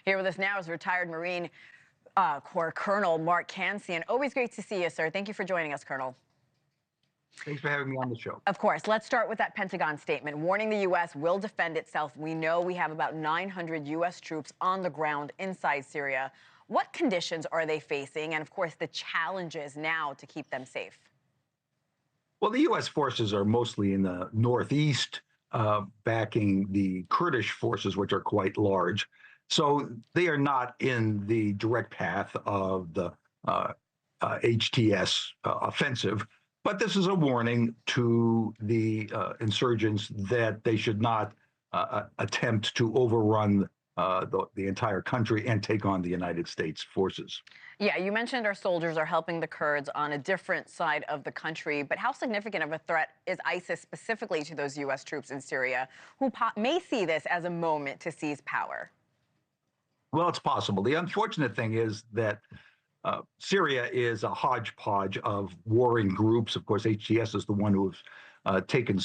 Here with us now is retired Marine Corps Colonel Mark Cancian. Always great to see you, sir. Thank you for joining us, Colonel. Thanks for having me on the show. Of course. Let's start with that Pentagon statement warning the U.S. will defend itself. We know we have about 900 U.S. troops on the ground inside Syria. What conditions are they facing? And, of course, the challenges now to keep them safe? Well, the U.S. forces are mostly in the northeast, backing the Kurdish forces, which are quite large. So they are not in the direct path of the HTS offensive. But this is a warning to the insurgents that they should not attempt to overrun the entire country and take on the United States forces. Yeah, you mentioned our soldiers are helping the Kurds on a different side of the country, but how significant of a threat is ISIS specifically to those U.S. troops in Syria who may see this as a moment to seize power? Well, it's possible. The unfortunate thing is that Syria is a hodgepodge of warring groups. Of course, HTS is the one who has taken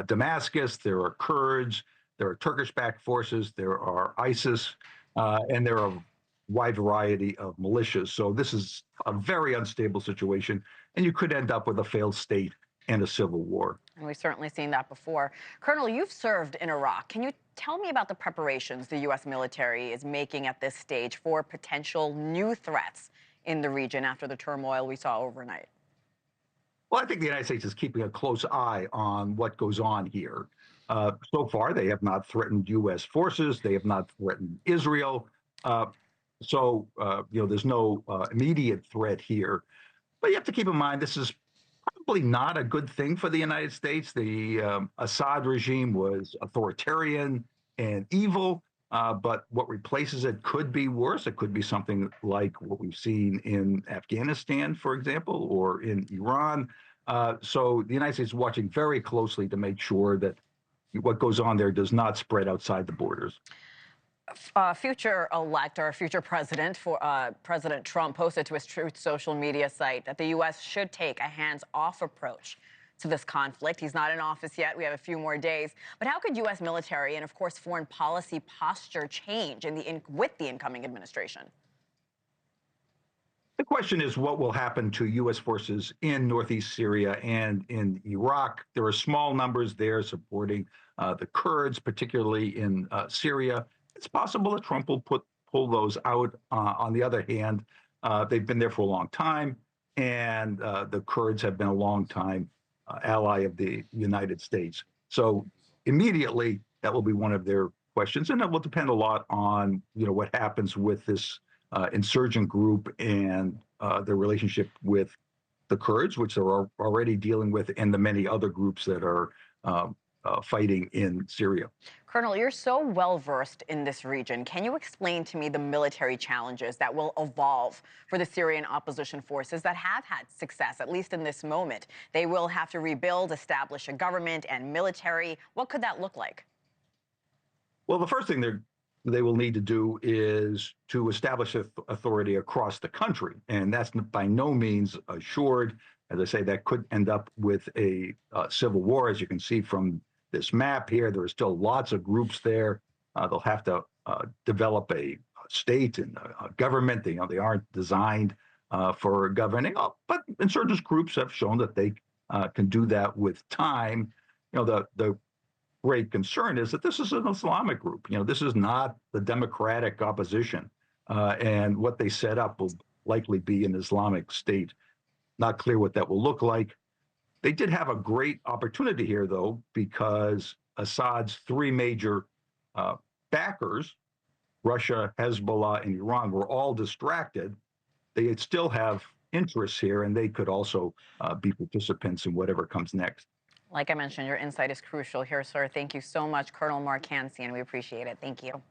Damascus. There are Kurds, there are Turkish-backed forces, there are ISIS, and there are a wide variety of militias. So this is a very unstable situation, and you could end up with a failed state and a civil war. And we've certainly seen that before. Colonel, you've served in Iraq. Can you tell me about the preparations the U.S. military is making at this stage for potential new threats in the region after the turmoil we saw overnight? Well, I think the United States is keeping a close eye on what goes on here. So far, they have not threatened U.S. forces. They have not threatened Israel. There's no immediate threat here. But you have to keep in mind, this is probably not a good thing for the United States. The Assad regime was authoritarian and evil, but what replaces it could be worse. It could be something like what we've seen in Afghanistan, for example, or in Iran. So the United States is watching very closely to make sure that what goes on there does not spread outside the borders. Future-elect or future president President Trump posted to his Truth social media site that the U.S. should take a hands-off approach to this conflict. He's not in office yet. We have a few more days. But how could U.S. military and, of course, foreign policy posture change with the incoming administration? The question is what will happen to U.S. forces in northeast Syria and in Iraq. There are small numbers there supporting the Kurds, particularly in Syria. It's possible that Trump will pull those out. On the other hand, they've been there for a long time, and the Kurds have been a long time ally of the United States. So immediately, that will be one of their questions, and it will depend a lot on what happens with this insurgent group and their relationship with the Kurds, which they're already dealing with, and the many other groups that are fighting in Syria. Colonel, you're so well-versed in this region. Can you explain to me the military challenges that will evolve for the Syrian opposition forces that have had success, at least in this moment? They will have to rebuild, establish a government and military. What could that look like? Well, the first thing they will need to do is to establish authority across the country, and that's by no means assured. As I say, that could end up with a civil war, as you can see from this map here. There are still lots of groups there. They'll have to develop a state and a government. They aren't designed for governing, but insurgent groups have shown that they can do that with time. The great concern is that this is an Islamic group. This is not the democratic opposition, and what they set up will likely be an Islamic state. Not clear what that will look like. They did have a great opportunity here, though, because Assad's three major backers, Russia, Hezbollah, and Iran, were all distracted. They still have interests here, and they could also be participants in whatever comes next. Like I mentioned, your insight is crucial here, sir. Thank you so much, Colonel Mark Cancian. We appreciate it. Thank you.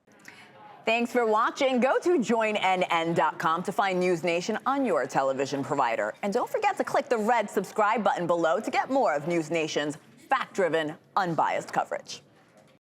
Thanks for watching. Go to joinnn.com to find NewsNation on your television provider. And don't forget to click the red subscribe button below to get more of NewsNation's fact-driven, unbiased coverage.